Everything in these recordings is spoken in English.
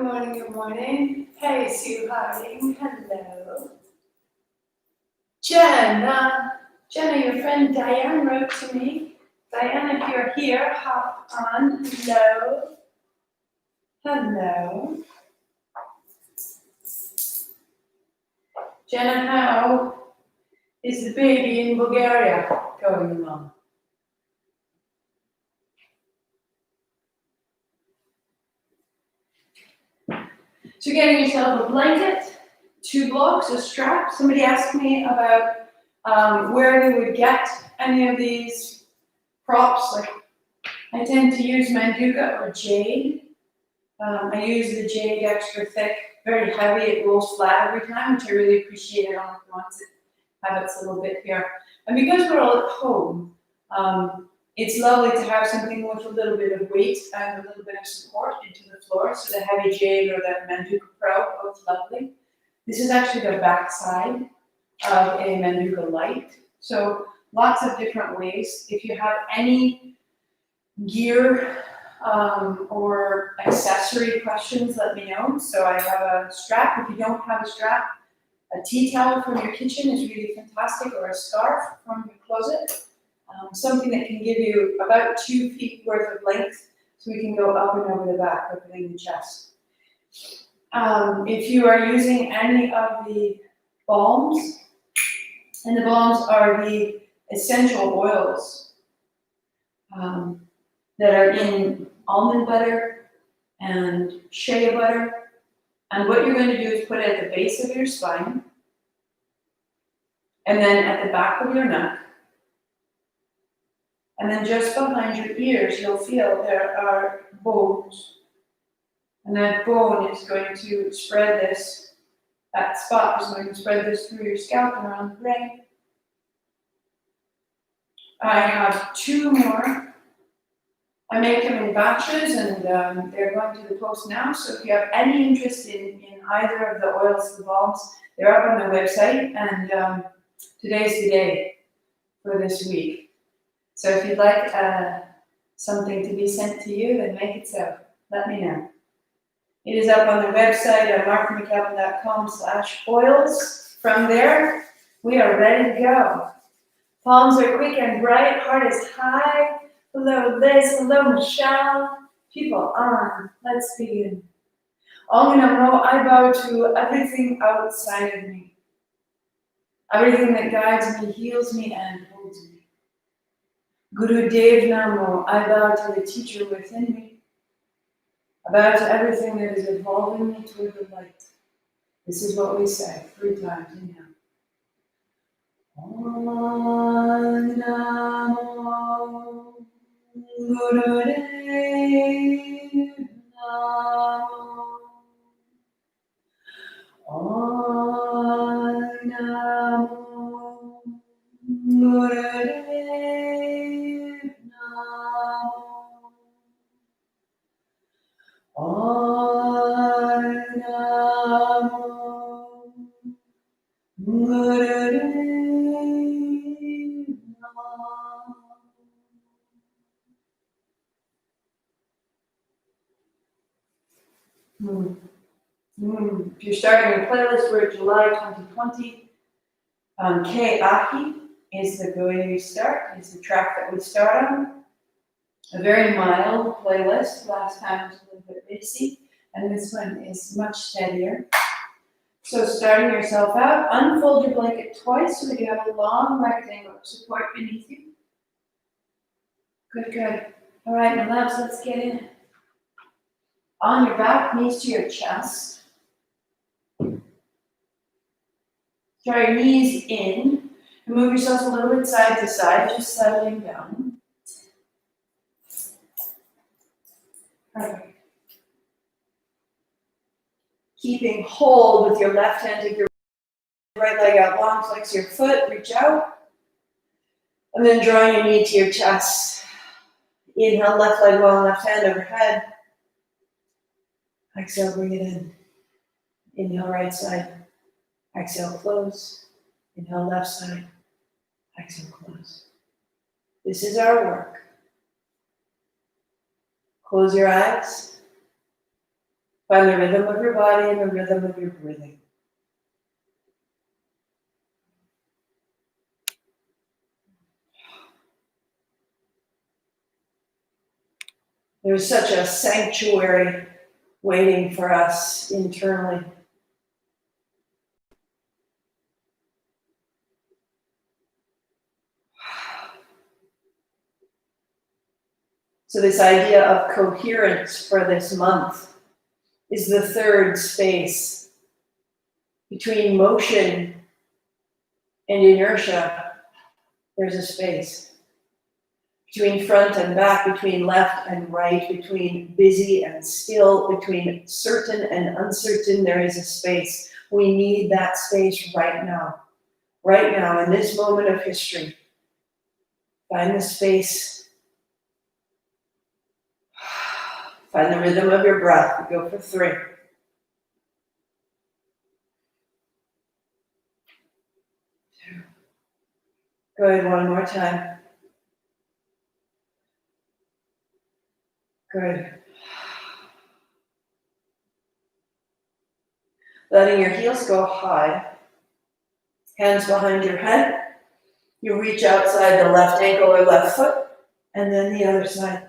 Good morning, good morning. Hey, Sue Harding. Hello. Jenna, your friend Diane wrote to me. Diane, if you're here, hop on. Hello. Hello. Jenna, how is the baby in Bulgaria going along? So getting yourself a blanket, 2 blocks, a strap. Somebody asked me about where they would get any of these props. Like, I tend to use Manduka or jade. I use the jade extra thick, very heavy. It rolls flat every time, which I really appreciate. I don't want to have it a little bit here. And because we're all at home, it's lovely to have something with a little bit of weight and a little bit of support into the floor. So the heavy jade or the Manduka Pro, both lovely. This is actually the back side of a Manduka Light. So lots of different ways. If you have any gear or accessory questions, let me know. So I have a strap. If you don't have a strap, a tea towel from your kitchen is really fantastic, or a scarf from your closet. Something that can give you about 2 feet worth of length, so we can go up and over the back, opening the chest. If you are using any of the balms, and the balms are the essential oils that are in almond butter and shea butter. And what you're going to do is put it at the base of your spine, and then at the back of your neck, and then just behind your ears, you'll feel there are bones. And that bone is going to spread this, that spot is going to spread this through your scalp and around the brain. I have 2 more. I make them in batches, and they're going to the post now. So if you have any interest in either of the oils, the balms, they're up on the website, and today's the day for this week. So if you'd like something to be sent to you, then make it so. Let me know. It is up on the website at markmcalvin.com/oils. From there, we are ready to go. Palms are quick and bright, heart is high. Hello, Liz. Hello, Michelle. People on. Let's begin. Om Namo, I bow to everything outside of me. Everything that guides me, heals me, and holds me. Guru Dev Namo, I bow to the teacher within me. I bow to everything that is evolving me toward the light. This is what we say 3 times. Inhale. Om Namo Guru Dev Namo. Om Namo Guru Dev Namo. Om Namo Guru Dev Namo. If you're starting a playlist, we're July 2020. Ke Ahi is the way we start, is the track that we start on. A very mild playlist. Last time was a little bit racy, and this one is much steadier. So starting yourself out, unfold your blanket twice so that you have a long rectangle of support beneath you. Good, good. All right, my loves, let's get in. On your back, knees to your chest. Draw your knees in and move yourself a little bit side to side, just settling down. Perfect. Keeping hold with your left hand, take your right leg out long, flex your foot, reach out. And then drawing your knee to your chest. Inhale, left leg long, left hand overhead. Exhale, bring it in. Inhale, right side. Exhale, close. Inhale, left side. Exhale, close. This is our work. Close your eyes. Find the rhythm of your body and the rhythm of your breathing. There's such a sanctuary waiting for us internally. So this idea of coherence for this month is the third space between motion and inertia. There's a space. Between front and back, between left and right, between busy and still, between certain and uncertain, there is a space. We need that space right now, in this moment of history. Find the space. Find the rhythm of your breath. We go for 3. Good, one more time. Good. Letting your heels go high. Hands behind your head. You reach outside the left ankle or left foot, and then the other side.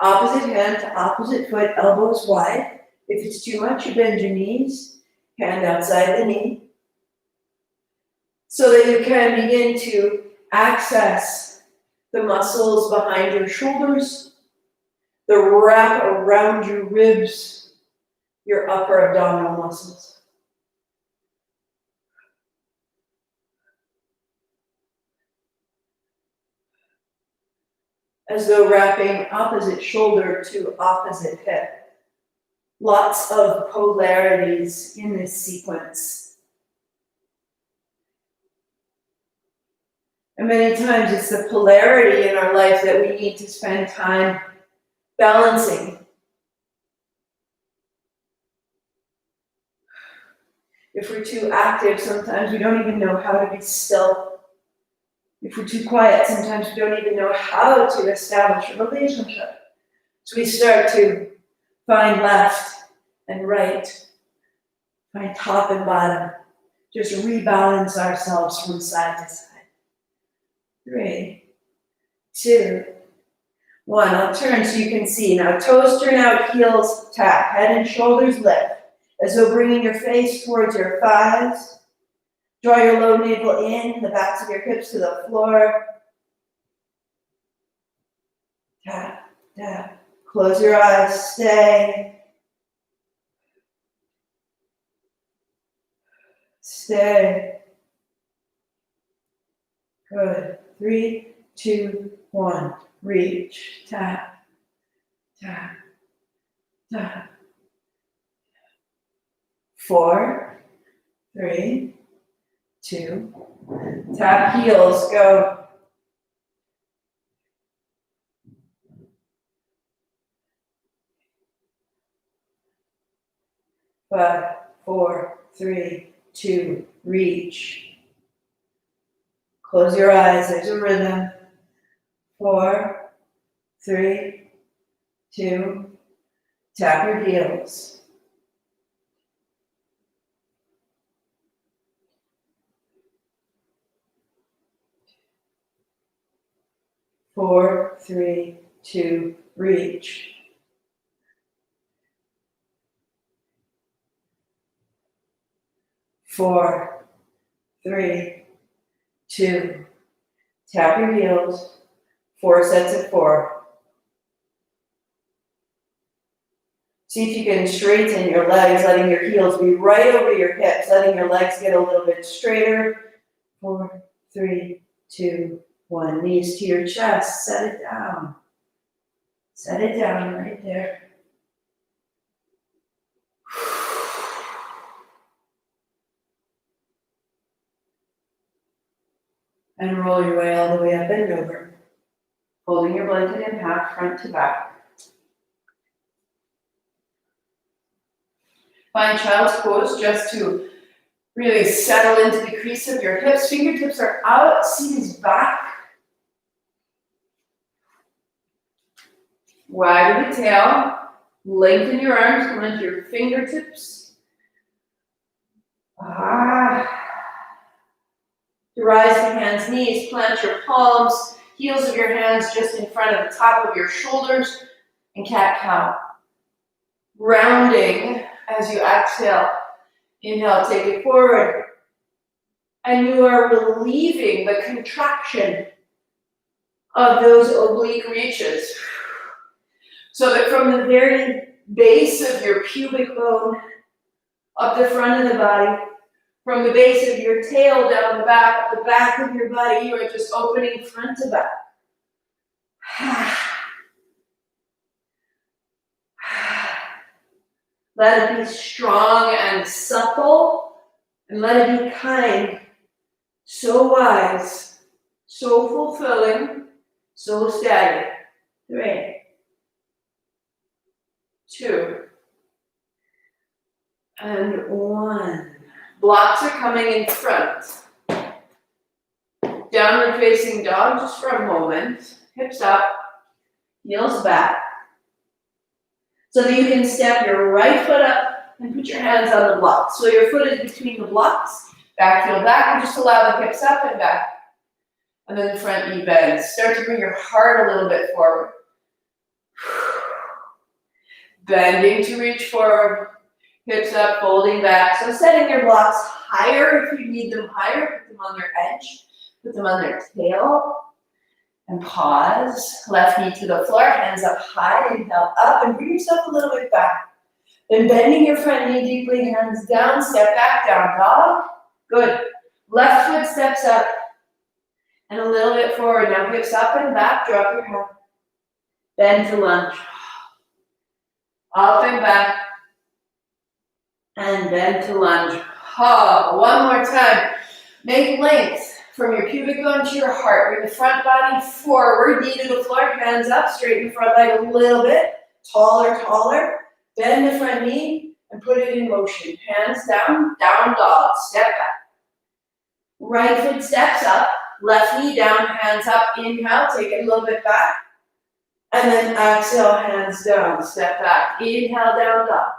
Opposite hand to opposite foot, elbows wide. If it's too much, you bend your knees, hand outside the knee, so that you can begin to access the muscles behind your shoulders, the wrap around your ribs, your upper abdominal muscles. As though wrapping opposite shoulder to opposite hip. Lots of polarities in this sequence. And many times it's the polarity in our life that we need to spend time balancing. If we're too active, sometimes we don't even know how to be still. If we're too quiet, sometimes we don't even know how to establish a relationship. So we start to find left and right, find top and bottom, just rebalance ourselves from side to side. 3, 2, 1. I'll turn so you can see. Now toes turn out, heels tap, head and shoulders lift, as though bringing your face towards your thighs. Draw your low navel in, the backs of your hips to the floor. Tap, tap. Close your eyes, stay. Stay. Good. 3, 2, 1. Reach. Tap, tap, tap. 4, 3, 2. Tap heels. Go. 5, 4, 3, 2. Reach. Close your eyes. There's a rhythm. 4, 3, 2. Tap your heels. 4, 3, 2. Reach. 4, 3, 2. Tap your heels. 4 sets of 4. See if you can straighten your legs, letting your heels be right over your hips, letting your legs get a little bit straighter. 4, 3, 2, 1. Knees to your chest. Set it down. Set it down right there. And roll your way all the way up and over. Holding your blanket in half, front to back. Find child's pose just to really settle into the crease of your hips. Fingertips are out, seat is back. Wag the tail. Lengthen your arms, come onto your fingertips. Rise to hands, knees, plant your palms, heels of your hands just in front of the top of your shoulders, and cat-cow. Rounding as you exhale. Inhale, take it forward. And you are relieving the contraction of those oblique reaches. So that from the very base of your pubic bone, up the front of the body, from the base of your tail down the back of your body, you are just opening front to back. Let it be strong and supple, and let it be kind, so wise, so fulfilling, so steady. 3, 2, and 1. Blocks are coming in front. Downward facing dog just for a moment. Hips up, heels back. So that you can step your right foot up and put your hands on the blocks. So your foot is between the blocks, back heel back, and just allow the hips up and back. And then the front knee bends. Start to bring your heart a little bit forward. Bending to reach forward. Hips up, folding back. So setting your blocks higher if you need them higher. Put them on their edge. Put them on their tail. And pause. Left knee to the floor. Hands up high. Inhale up and bring yourself a little bit back. Then bending your front knee deeply. Hands down. Step back. Down dog. Good. Left foot steps up. And a little bit forward. Now hips up and back. Drop your head. Bend to lunge. Up and back. And bend to lunge. One more time. Make length from your pubic bone to your heart. Bring the front body forward, knee to the floor, hands up, straighten the front leg a little bit. Taller, taller. Bend the front knee and put it in motion. Hands down, down dog. Step back. Right foot steps up. Left knee down, hands up. Inhale, take it a little bit back. And then exhale, hands down. Step back. Inhale, down dog.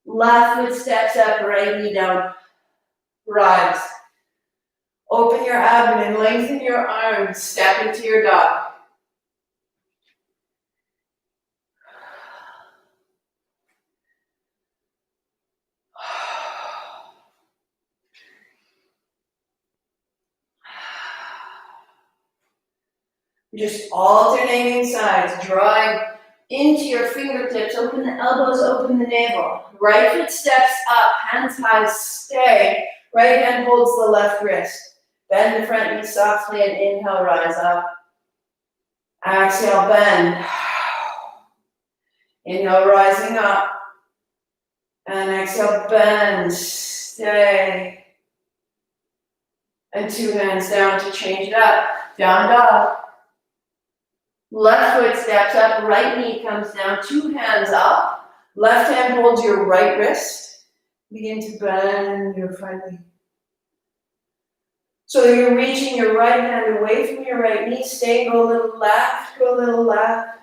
Left foot steps up, right knee down. Rise. Open your abdomen, lengthen your arms, step into your dog. Just alternating sides, drawing into your fingertips, open the elbows, open the navel. Right foot steps up, hands high, stay. Right hand holds the left wrist. Bend the front knee softly and inhale, rise up. Exhale, bend. Inhale, rising up. And exhale, bend, stay. And 2 hands down to change it up. Down dog. Left foot steps up, right knee comes down, 2 hands up. Left hand holds your right wrist. Begin to bend your front knee. So you're reaching your right hand away from your right knee. Stay, go a little left, go a little left.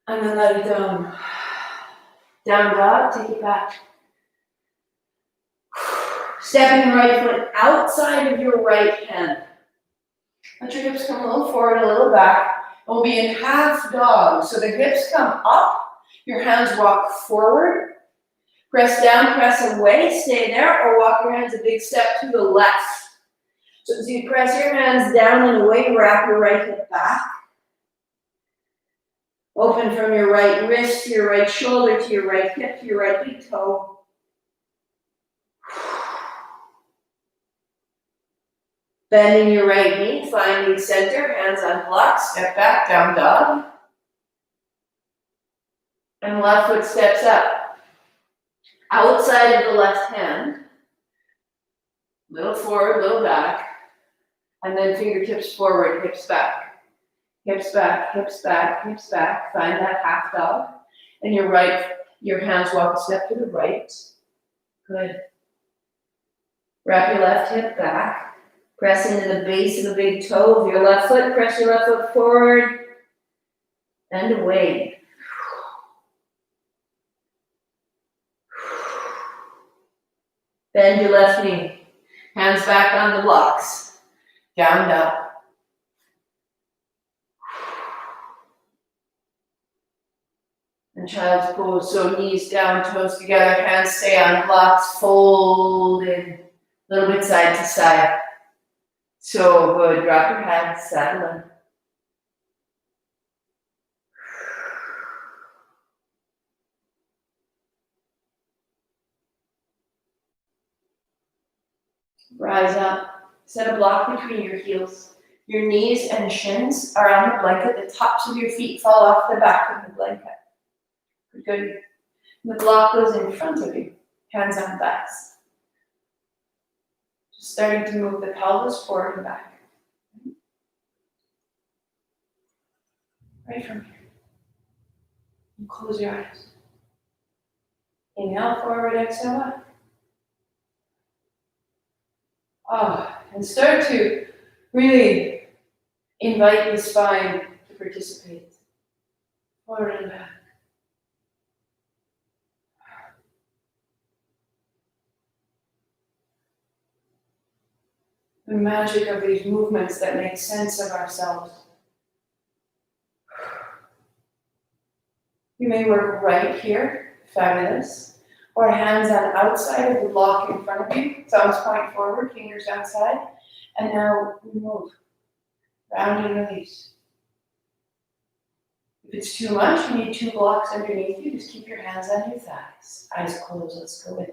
And then let it down. Down dog, take it back. Stepping the right foot outside of your right hand. Let your hips come a little forward, a little back. And we'll be in half dog. So the hips come up, your hands walk forward. Press down, press away, stay there, or walk your hands a big step to the left. So as you press your hands down and away, wrap your right hip back. Open from your right wrist to your right shoulder, to your right hip, to your right big toe. Bending your right knee, finding center, hands on blocks, step back, down dog. And left foot steps up. Outside of the left hand, little forward, little back, and then fingertips forward, hips back, hips back, hips back, hips back. Find that half dog. And your hands walk a step to the right. Good. Wrap your left hip back. Press into the base of the big toe of your left foot. Press your left foot forward. Bend away. Bend your left knee. Hands back on the blocks. Down dog. And child's pose. So knees down, toes together, hands stay on blocks. Fold in. A little bit side to side. So good. Drop your head. Settle in. Rise up. Set a block between your heels. Your knees and shins are on the blanket. The tops of your feet fall off the back of the blanket. Good. And the block goes in front of you. Hands on backs. Just starting to move the pelvis forward and back. Right from here. And close your eyes. Inhale forward, exhale up. And start to really invite the spine to participate. Forward and back. The magic of these movements that make sense of ourselves. You may work right here, fabulous. Or hands on outside of the block in front of you, thumbs point forward, fingers outside. And now we move. Round and release. If it's too much, you need 2 blocks underneath you, just keep your hands on your thighs. Eyes closed, let's go in.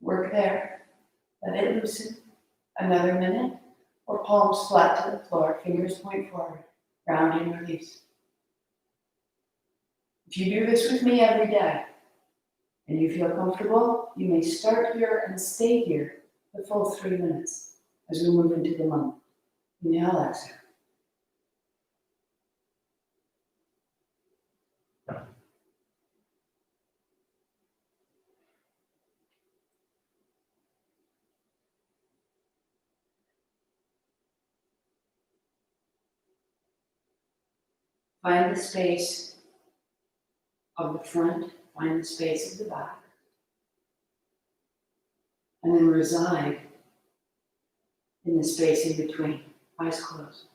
Work there. Let it loosen. Another minute. Or palms flat to the floor, fingers point forward. Round and release. If you do this with me every day, and you feel comfortable, you may start here and stay here the full 3 minutes as we move into the month. Inhale, exhale. Find the space of the front, find the space of the back, and then reside in the space in between. Eyes closed.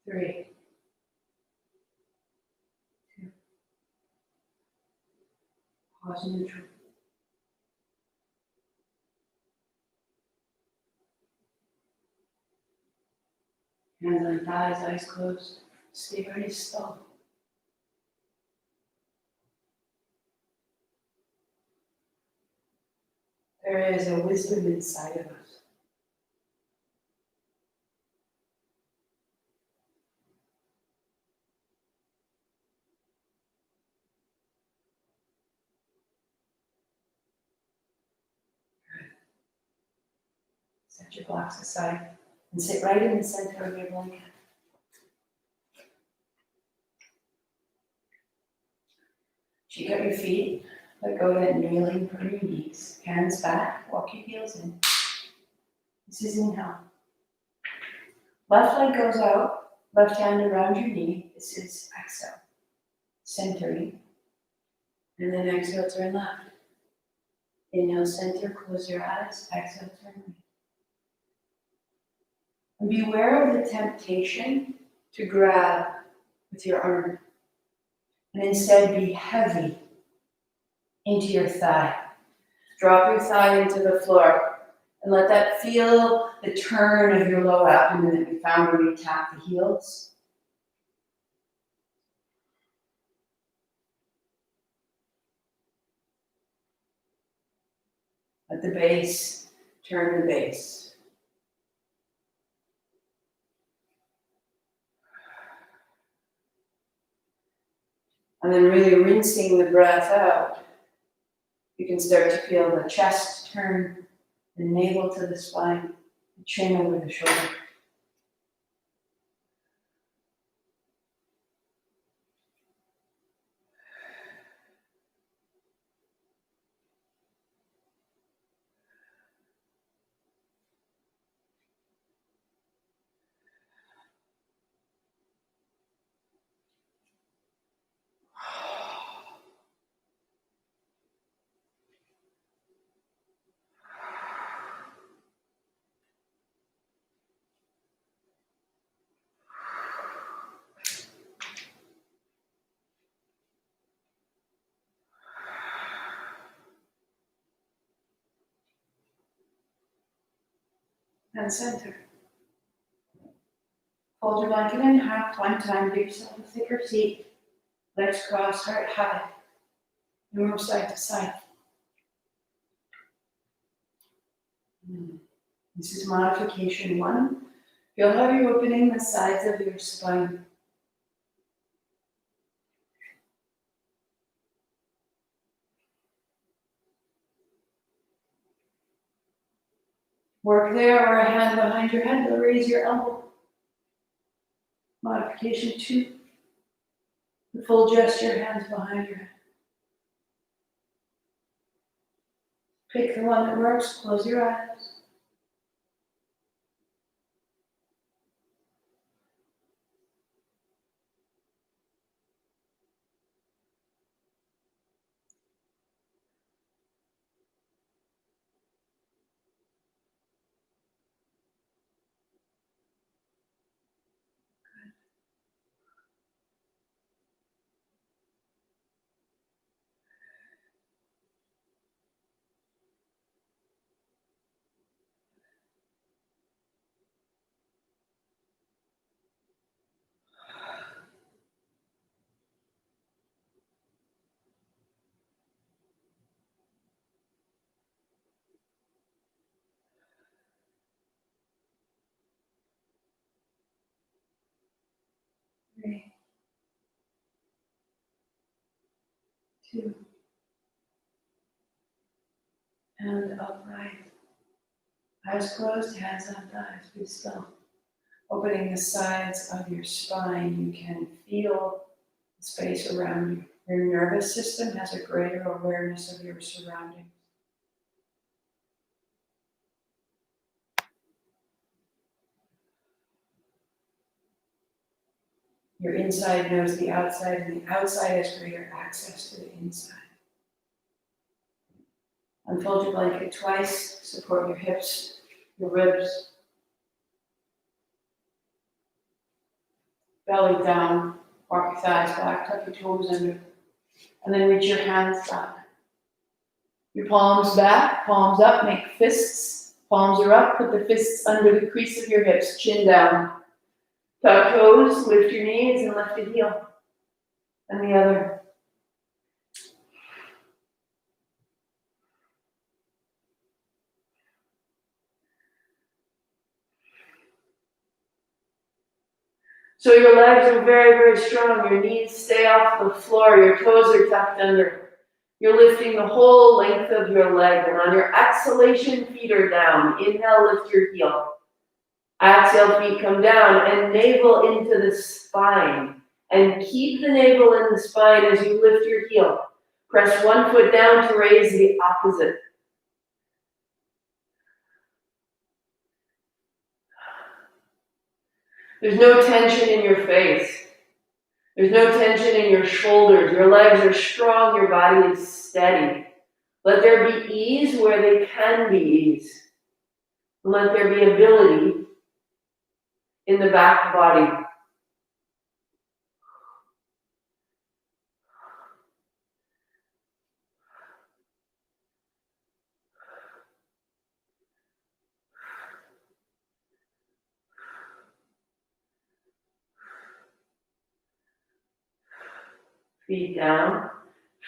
Three, two, pause neutral. Hands on thighs, eyes closed. Stay very still. There is a wisdom inside of us. Set your blocks aside and sit right in the center of your blanket. Shake out your feet. Let go of that kneeling from your knees. Hands back. Walk your heels in. This is inhale. Left leg goes out. Left hand around your knee. This is exhale. Centering. And then exhale, turn left. Inhale, center, close your eyes. Exhale, turn away. And beware of the temptation to grab with your arm. And instead be heavy into your thigh. Drop your thigh into the floor. And let that feel the turn of your low abdomen that we found when we tap the heels. Let the base turn the base. And then really rinsing the breath out, you can start to feel the chest turn, the navel to the spine, the chin over the shoulder. And center. Fold your blanket in half, one time, give yourself a thicker seat. Legs crossed, heart high. And move side to side. This is modification 1. Feel how you're opening the sides of your spine. Work there or a hand behind your head, but raise your elbow. Modification 2. The full gesture, hands behind your head. Pick the one that works, close your eyes. Three, 2, and upright. Eyes closed, hands on thighs, be still. Opening the sides of your spine, you can feel the space around you. Your nervous system has a greater awareness of your surroundings. Your inside knows the outside, and the outside has greater access to the inside. Unfold your blanket twice, support your hips, your ribs. Belly down, walk your thighs back, tuck your toes under, and then reach your hands up. Your palms back, palms up, make fists. Palms are up, put the fists under the crease of your hips, chin down. Tuck toes, lift your knees, and lift the heel. And the other. So your legs are very, very strong. Your knees stay off the floor. Your toes are tucked under. You're lifting the whole length of your leg. And on your exhalation, feet are down. Inhale, lift your heel. Exhale, feet come down and navel into the spine. And keep the navel in the spine as you lift your heel. Press one foot down to raise the opposite. There's no tension in your face. There's no tension in your shoulders. Your legs are strong, your body is steady. Let there be ease where they can be ease. Let there be ability in the back body. Feet down.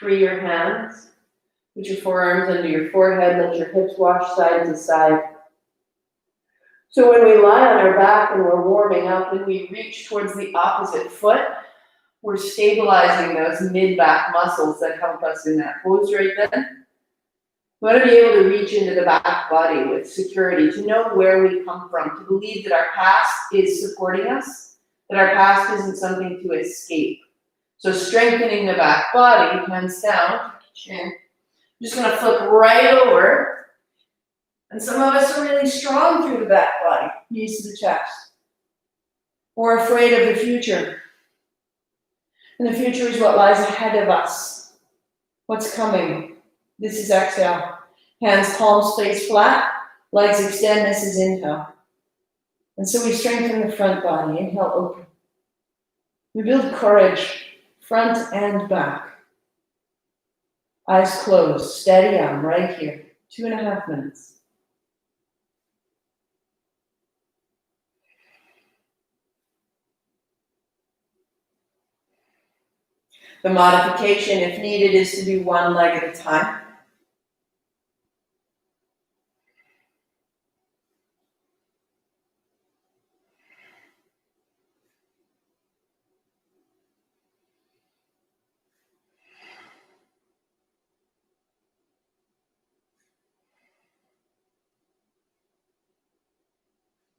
Free your hands. Put your forearms under your forehead. Let your hips wash side to side. So when we lie on our back and we're warming up and we reach towards the opposite foot, we're stabilizing those mid-back muscles that help us in that pose right then. We want to be able to reach into the back body with security, to know where we come from, to believe that our past is supporting us, that our past isn't something to escape. So strengthening the back body, hands down, chin. I'm just going to flip right over. And some of us are really strong through the back body, knees to the chest. We're afraid of the future. And the future is what lies ahead of us. What's coming? This is exhale. Hands, palms face flat. Legs extend. This is inhale. And so we strengthen the front body. Inhale, open. We build courage, front and back. Eyes closed. Steady on right here. 2.5 minutes. The modification, if needed, is to do one leg at a time.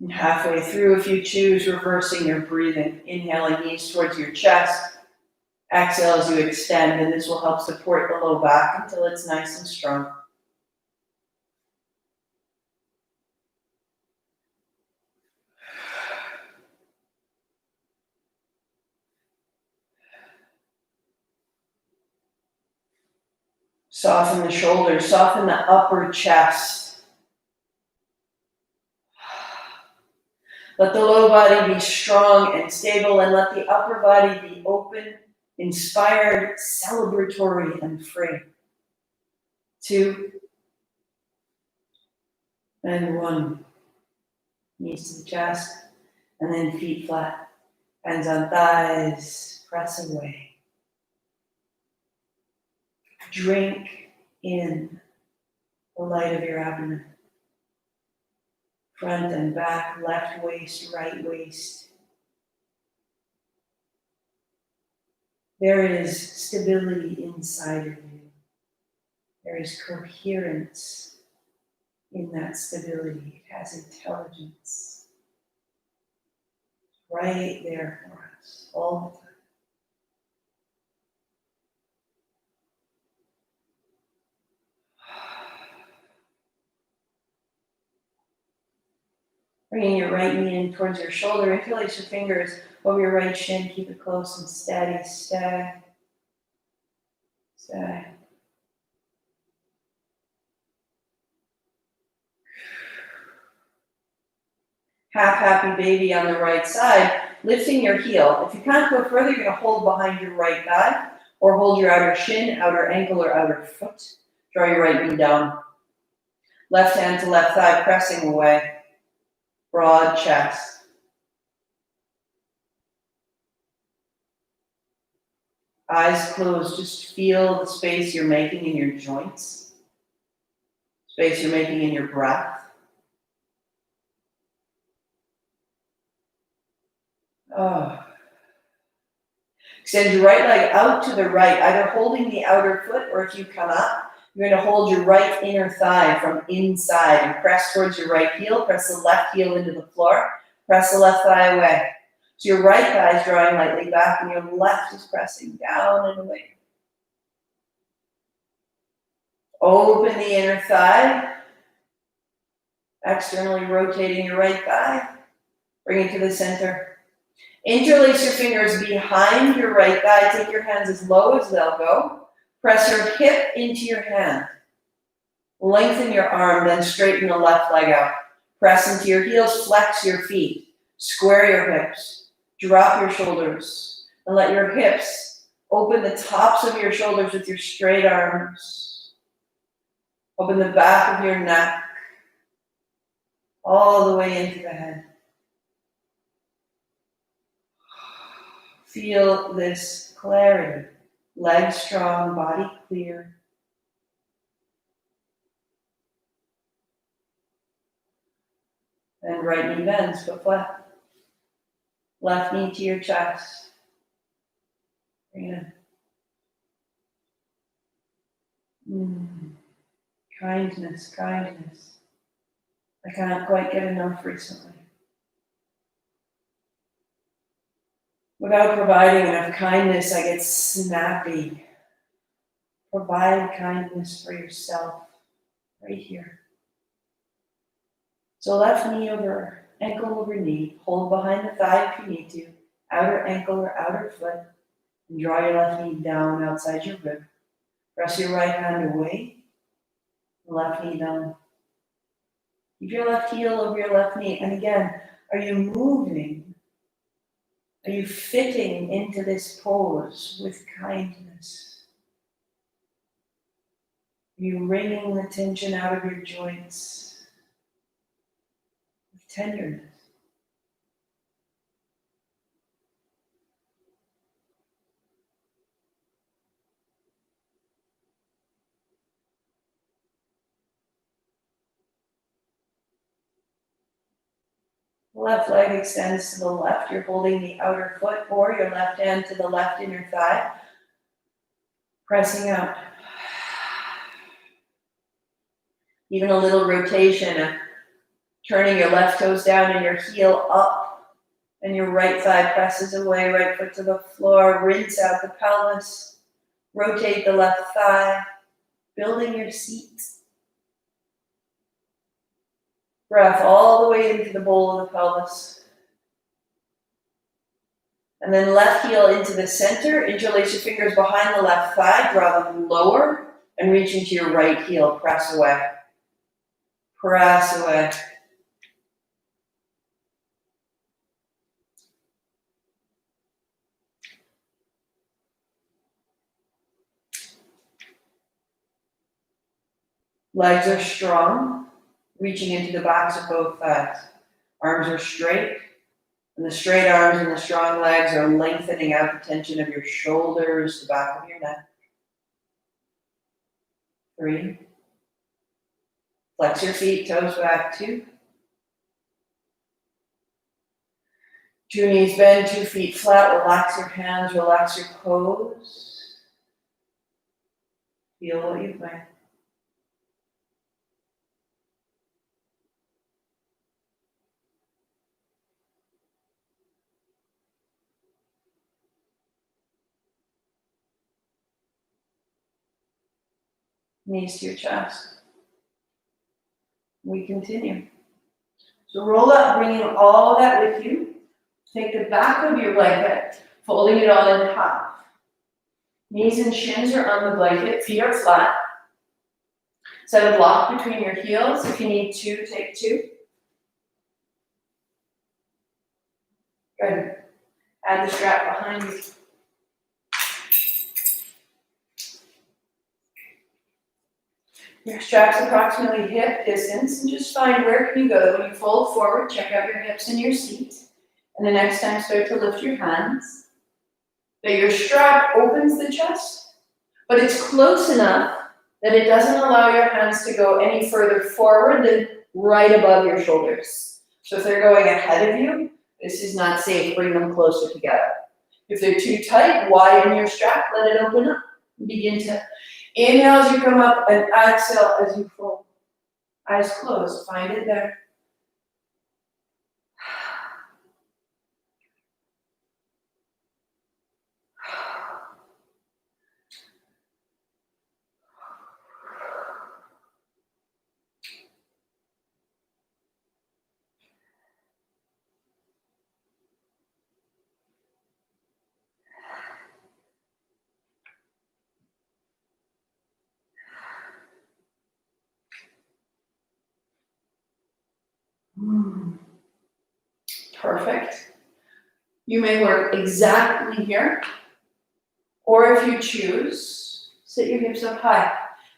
And halfway through, if you choose, reversing your breathing. Inhaling knees towards your chest. Exhale as you extend, and this will help support the low back until it's nice and strong. Soften the shoulders, soften the upper chest. Let the low body be strong and stable, and let the upper body be open, inspired, celebratory, and free. 2 and 1. Knees to the chest, and then feet flat. Hands on thighs, press away. Drink in the light of your abdomen. Front and back, left waist, right waist. There is stability inside of you. There is coherence in that stability. It has intelligence. Right there for us, all the time. Bringing your right knee in towards your shoulder. Interlace your fingers over your right shin. Keep it close and steady. Stay. Stay. Half happy baby on the right side. Lifting your heel. If you can't go further, you're going to hold behind your right thigh or hold your outer shin, outer ankle, or outer foot. Draw your right knee down. Left hand to left thigh, pressing away. Broad chest. Eyes closed, just feel the space you're making in your joints. Space you're making in your breath. Oh. Extend your right leg out to the right, either holding the outer foot, or if you come up, you're going to hold your right inner thigh from inside and press towards your right heel. Press the left heel into the floor. Press the left thigh away. So your right thigh is drawing lightly back and your left is pressing down and away. Open the inner thigh. Externally rotating your right thigh. Bring it to the center. Interlace your fingers behind your right thigh. Take your hands as low as they'll go. Press your hip into your hand. Lengthen your arm, then straighten the left leg out. Press into your heels, flex your feet. Square your hips. Drop your shoulders. And let your hips open the tops of your shoulders with your straight arms. Open the back of your neck. All the way into the head. Feel this clarity. Legs strong, body clear. And right knee bends, foot flat. Left knee to your chest. Bring it in. Kindness, kindness. I can't quite get enough recently. Without providing enough kindness, I get snappy. Provide kindness for yourself right here. So left knee over, ankle over knee. Hold behind the thigh if you need to. Outer ankle or outer foot. And draw your left knee down outside your rib. Press your right hand away. Left knee down. Keep your left heel over your left knee. And again, are you moving? Are you fitting into this pose with kindness? Are you wringing the tension out of your joints with tenderness? The left leg extends to the left. You're holding the outer foot or your left hand to the left inner thigh. Pressing out. Even a little rotation of turning your left toes down and your heel up. And your right thigh presses away, right foot to the floor. Rinse out the pelvis. Rotate the left thigh. Building your seat. Breath all the way into the bowl of the pelvis. And then left heel into the center. Interlace your fingers behind the left thigh. Draw them lower and reach into your right heel. Press away. Press away. Legs are strong, reaching into the backs of both thighs. Arms are straight, and the straight arms and the strong legs are lengthening out the tension of your shoulders, the back of your neck. 3. Flex your feet, toes back. 2. 2 knees bend, 2 feet flat. Relax your hands, relax your pose. Feel what you find. Knees to your chest. We continue. So roll up, bringing all that with you. Take the back of your blanket, folding it all in half. Knees and shins are on the blanket, feet are flat. Set a block between your heels. If you need 2, take 2. Good. Add the strap behind you. Your strap's approximately hip distance, and just find where can you go. When you fold forward, check out your hips in your seat. And the next time, start to lift your hands. That your strap opens the chest, but it's close enough that it doesn't allow your hands to go any further forward than right above your shoulders. So if they're going ahead of you, this is not safe. Bring them closer together. If they're too tight, widen your strap, let it open up. Begin to inhale as you come up and exhale as you fold. Eyes closed, find it there. perfect. You may work exactly here, or if you choose, sit your hips up high.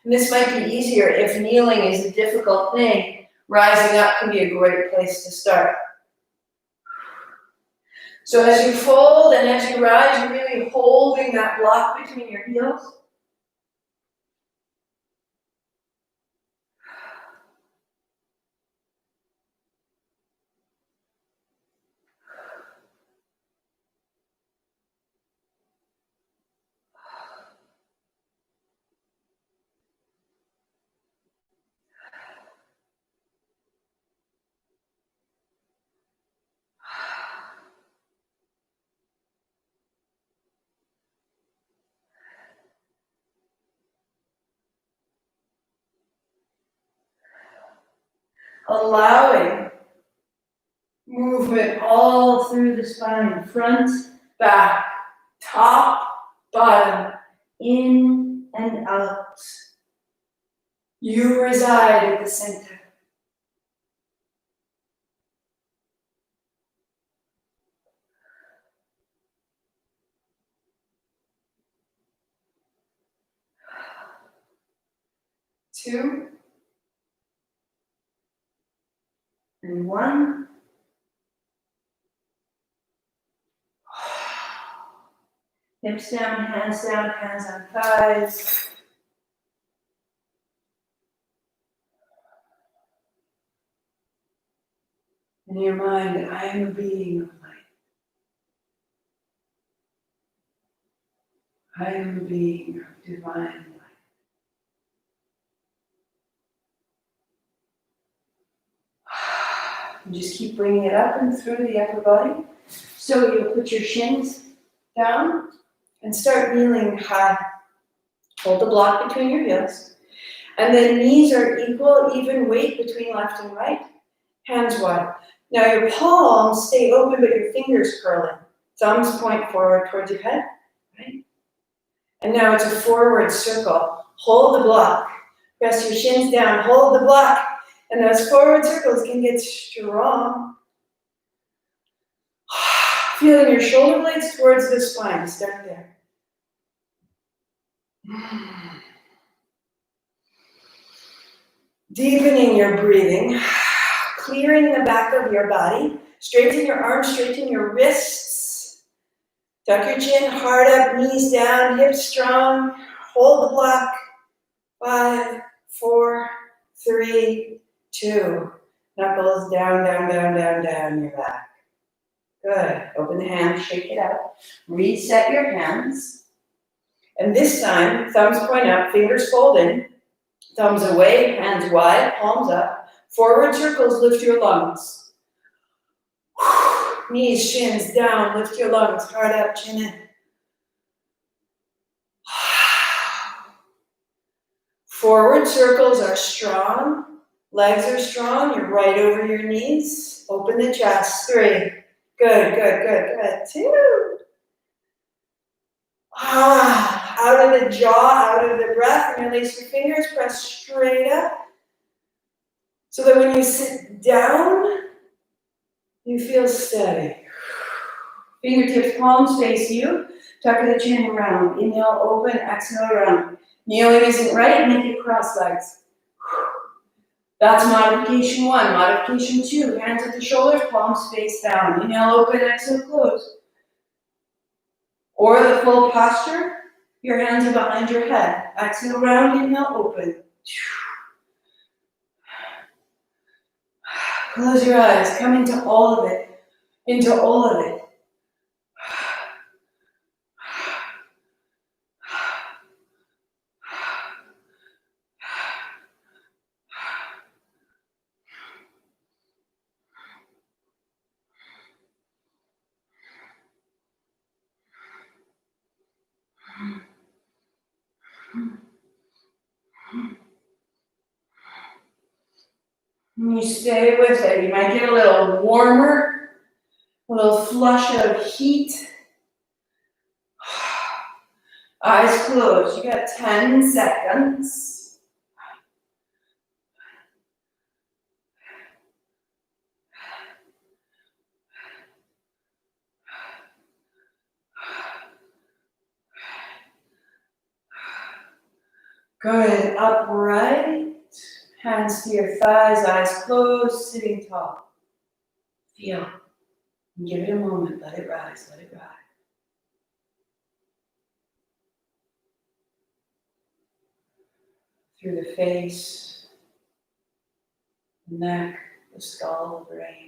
And this might be easier if kneeling is a difficult thing. Rising up can be a great place to start. So as you fold and as you rise, you're really holding that block between your heels. Allowing movement all through the spine, front, back, top, bottom, in and out. You reside at the center. Two, and one. Hips down, hands on thighs. In your mind, I am a being of light. I am a being of divine light. And just keep bringing it up and through the upper body. So you'll put your shins down and start kneeling high. Hold the block between your heels. And then knees are equal, even weight between left and right. Hands wide. Now your palms stay open, but your fingers curl in. Thumbs point forward towards your head, right? And now it's a forward circle. Hold the block. Press your shins down, hold the block. And those forward circles can get strong. Feeling your shoulder blades towards the spine. Start there. Deepening your breathing. Clearing the back of your body. Straighten your arms, straighten your wrists. Tuck your chin, heart up, knees down, hips strong. Hold the block. 5, 4, 3, 2. Knuckles down, your back. Good. Open the hands, shake it out. Reset your hands. And this time, thumbs point up, fingers fold in. Thumbs away, hands wide, palms up. Forward circles, lift your lungs. Knees, shins down, lift your lungs. Heart up, chin in. Forward circles are strong. Legs are strong. You're right over your knees. Open the chest. 3. Good. 2. Out of the jaw, out of the breath, and release your fingers. Press straight up. So that when you sit down, you feel steady. Fingertips, palms face you. Tuck the chin around. Inhale, open. Exhale, round. Kneeling isn't right. Make it cross legs. That's modification 1. Modification 2. Hands at the shoulders, palms face down. Inhale, open. Exhale, close. Or the full posture. Your hands are behind your head. Exhale, round. Inhale, open. Close your eyes. Come into all of it. Into all of it. And you stay with it. You might get a little warmer, a little flush of heat. Eyes closed. You got 10 seconds. Good, upright, hands to your thighs, eyes closed, sitting tall. Feel, and give it a moment, let it rise, let it rise. Through the face, the neck, the skull, the brain.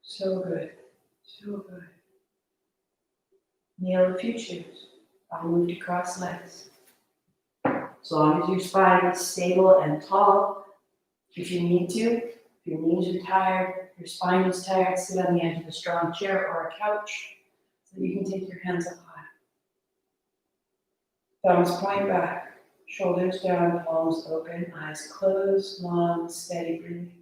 So good, so good. Kneel if you choose. I'll move to cross legs. As long as your spine is stable and tall, if you need to, if your knees are tired, your spine is tired, sit on the edge of a strong chair or a couch so that you can take your hands up high. Thumbs point back, shoulders down, palms open, eyes closed, long, steady breathing.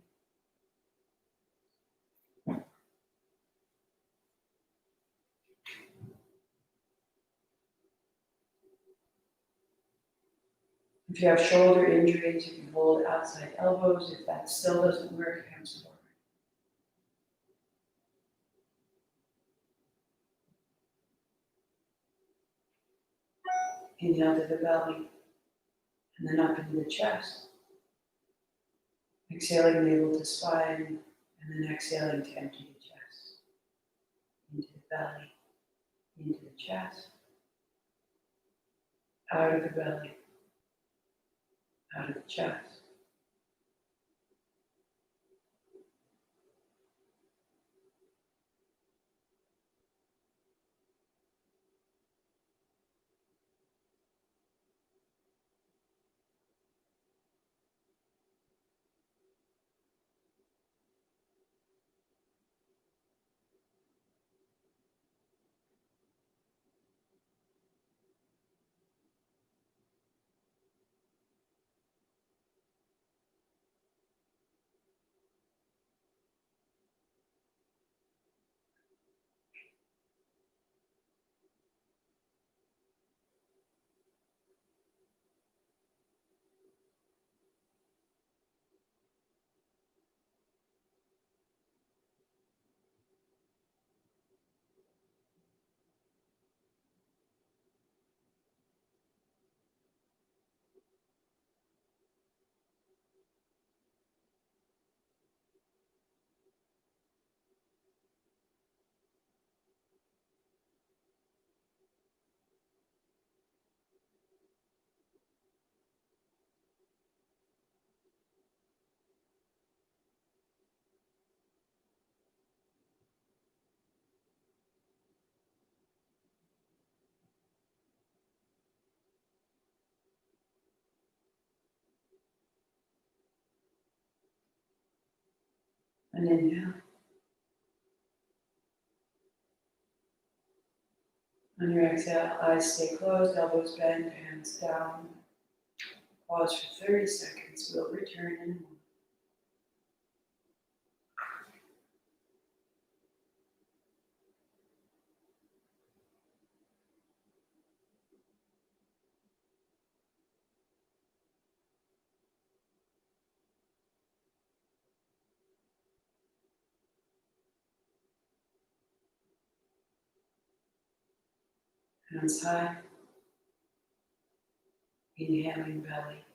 If you have shoulder injuries, you can hold outside elbows. If that still doesn't work, hands forward. Inhale to the belly, and then up into the chest. Exhaling navel to spine, and then exhaling to empty the chest. Into the belly, into the chest, out of the belly, out of the chest. And inhale. On your exhale, eyes stay closed, elbows bent, hands down. Pause for 30 seconds. We'll return in a moment. Hands high. Inhaling belly.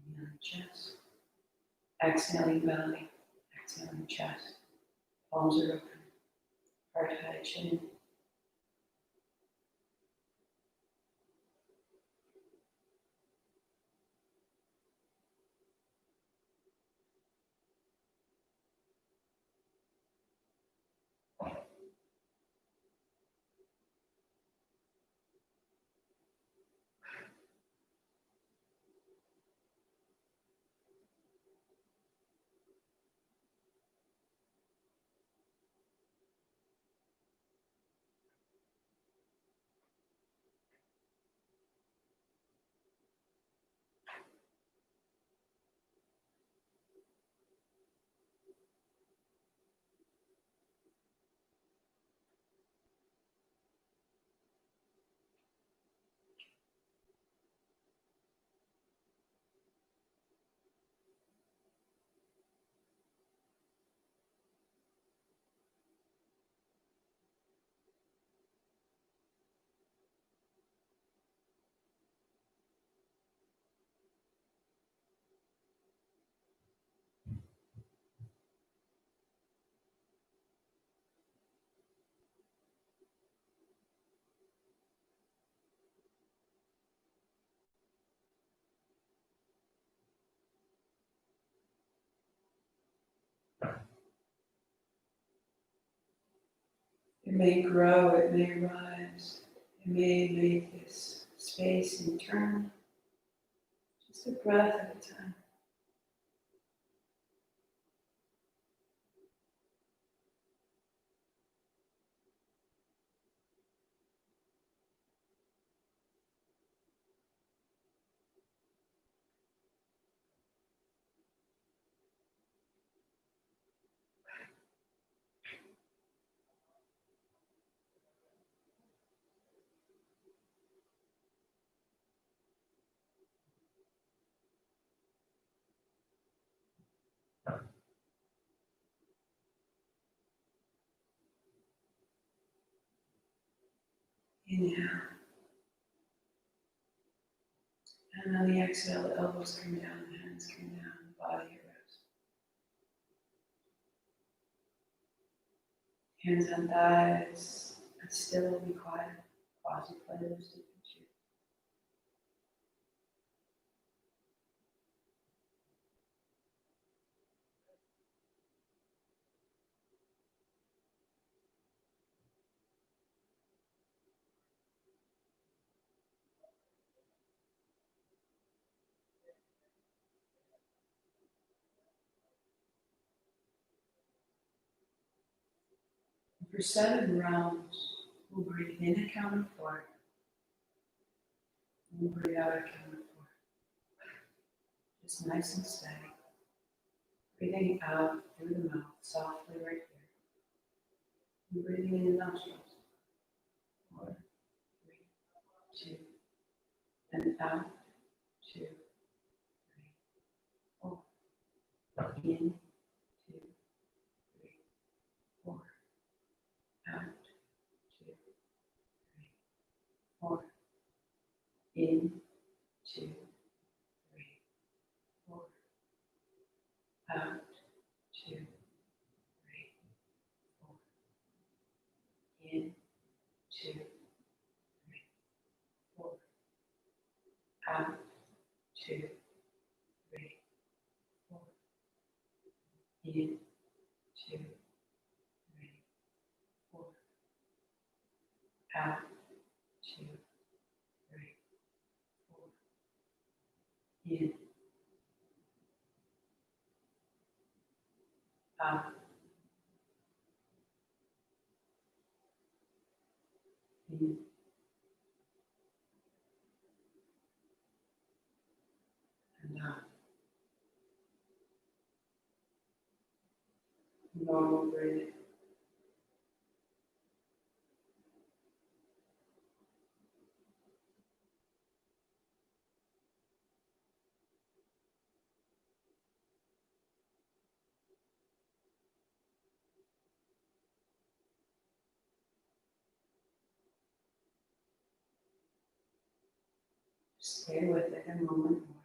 Inhaling chest. Exhaling belly. Exhaling chest. Palms are open. Heart high chin. may grow, it may rise, it may make this space internal, just a breath at a time. Inhale. And on the exhale, the elbows come down, the hands come down, the body rests. Hands on thighs, but still be quiet. Quasi-playlist if you choose. For 7 rounds, we'll breathe in and count of 4. And we'll breathe out and count of 4. Just nice and steady. Breathing out through the mouth, softly right here. And breathing in the nostrils. 4, 3, 2. And out, 2, 3, 4. In, 2, 3, 4. Out, 2, 3, 4. In, 2, 3, 4. Out, 2, 3, 4. In, 2, 3, 4. Out, 2, 3, 4. In, 2, 3, 4. Out, 2, 3, 4. In, out, in, and out. Normal breathing. Stay with it a moment more.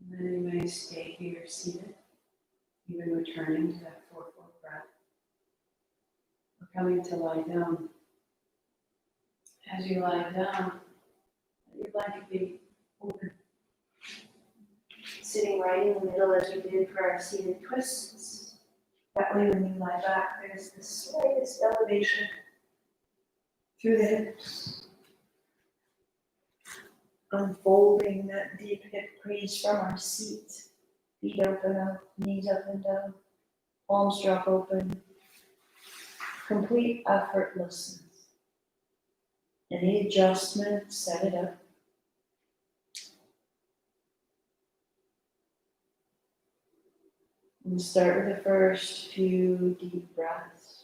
And then you may stay here seated, even returning to that 4-4 breath. We're coming to lie down. As you lie down, let your blanket be open. Sitting right in the middle as we did for our seated twists. That way when you lie back, there's the slightest elevation through the hips. Unfolding that deep hip crease from our seat. Feet open up, knees up and down. Palms drop open. Complete effortlessness. Any adjustment, set it up. And start with the first few deep breaths.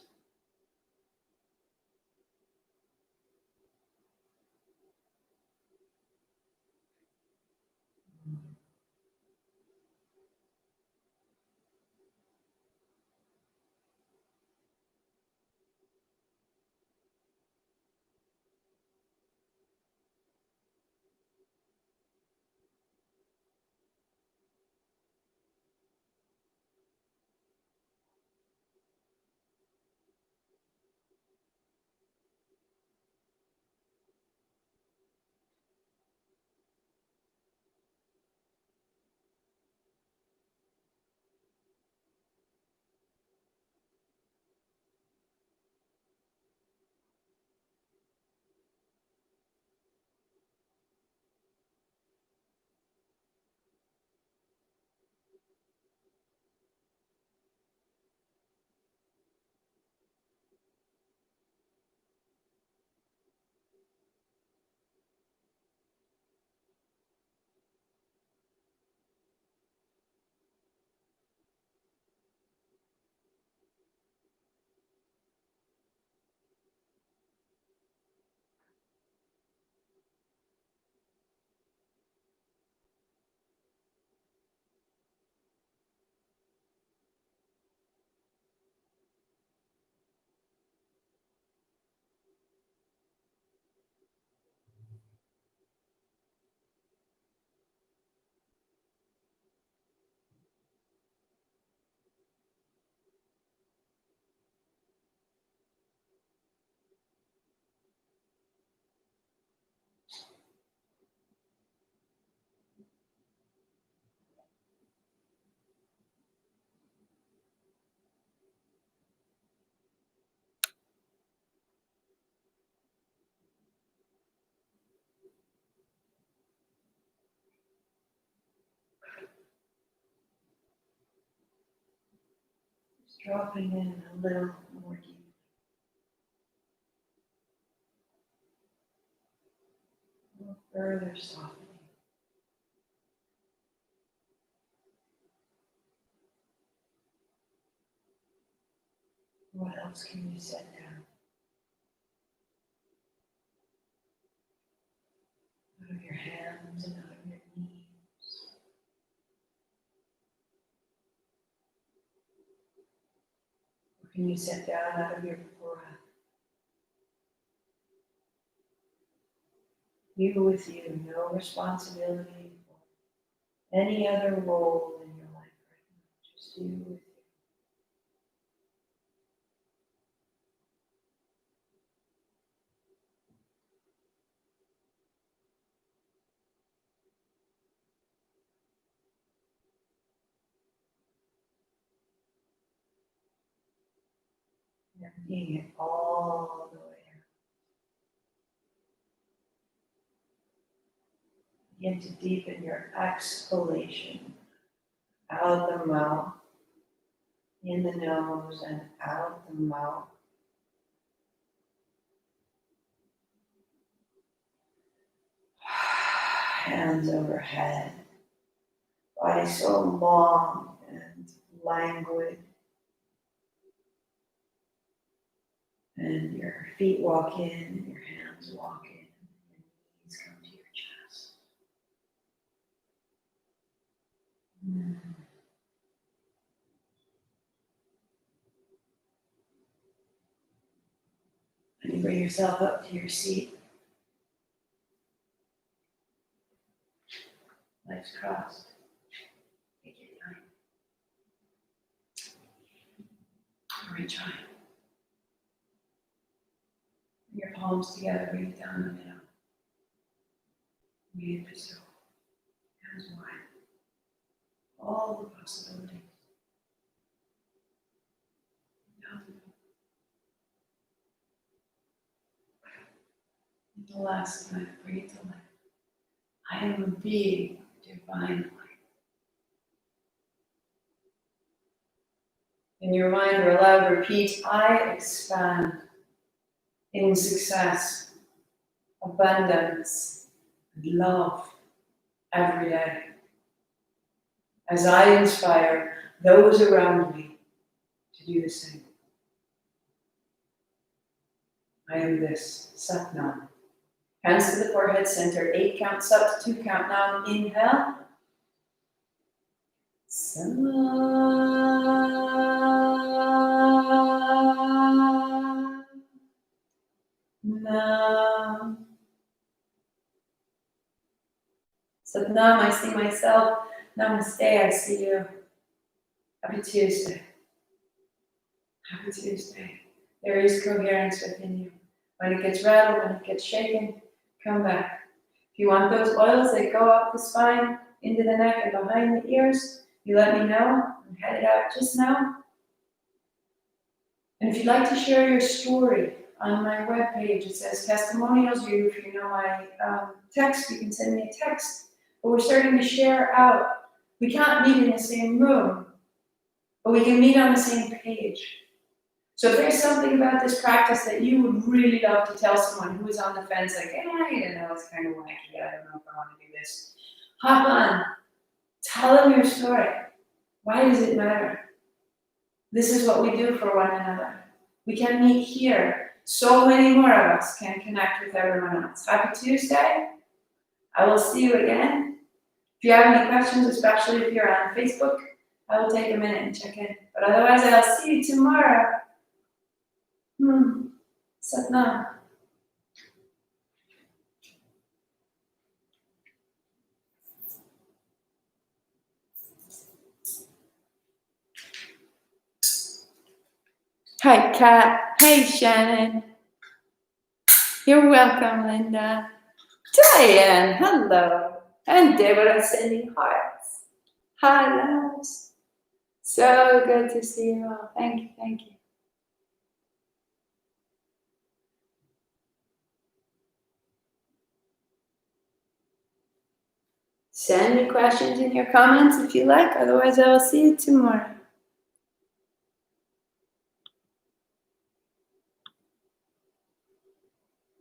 Dropping in a little more deep. A little further softening. What else can you set down? Out of your hands and out of your knees. What can you set down out of your breath? You with you, no responsibility for any other role in your life right now. Just you with you. Emptying it all the way out. Begin to deepen your exhalation out the mouth, in the nose and out the mouth. Hands overhead. Body so long and languid. And your feet walk in, and your hands walk in, and your knees come to your chest. And you bring yourself up to your seat. Legs crossed. Take your time. Reach high. Bring your palms together, bring it down the middle. Breathe just so. Hands wide. All the possibilities. Down. And the last time, breathe to life. I am a being of divine light. In your mind, or aloud, repeat, I expand in success, abundance, and love every day. As I inspire those around me to do the same. I am this, Sat Nam. Hands to the forehead center, 8 count, Sat, 2 count Nam. Inhale. Sat Nam. Sat Nam, I see myself. Namaste, I see you. Happy Tuesday. Happy Tuesday. There is coherence within you. When it gets rattled, when it gets shaken, come back. If you want those oils that go up the spine, into the neck and behind the ears, you let me know. I'm headed out just now. And if you'd like to share your story on my webpage, it says testimonials. If you know my text, you can send me a text. But we're starting to share out. We can't meet in the same room, but we can meet on the same page. So if there's something about this practice that you would really love to tell someone who is on the fence, like, I don't know, it's kind of wacky, I don't know if I want to do this. Hop on, tell them your story. Why does it matter? This is what we do for one another. We can meet here. So many more of us can connect with everyone else. Happy Tuesday. I will see you again. If you have any questions, especially if you're on Facebook, I will take a minute and check in. But otherwise, I'll see you tomorrow. Sat Nam. Hi, Kat. Hey, Shannon. You're welcome, Linda. Diane, hello. And Deborah sending hearts. Hi, loves. So good to see you all. Thank you, thank you. Send me questions in your comments if you like. Otherwise, I will see you tomorrow.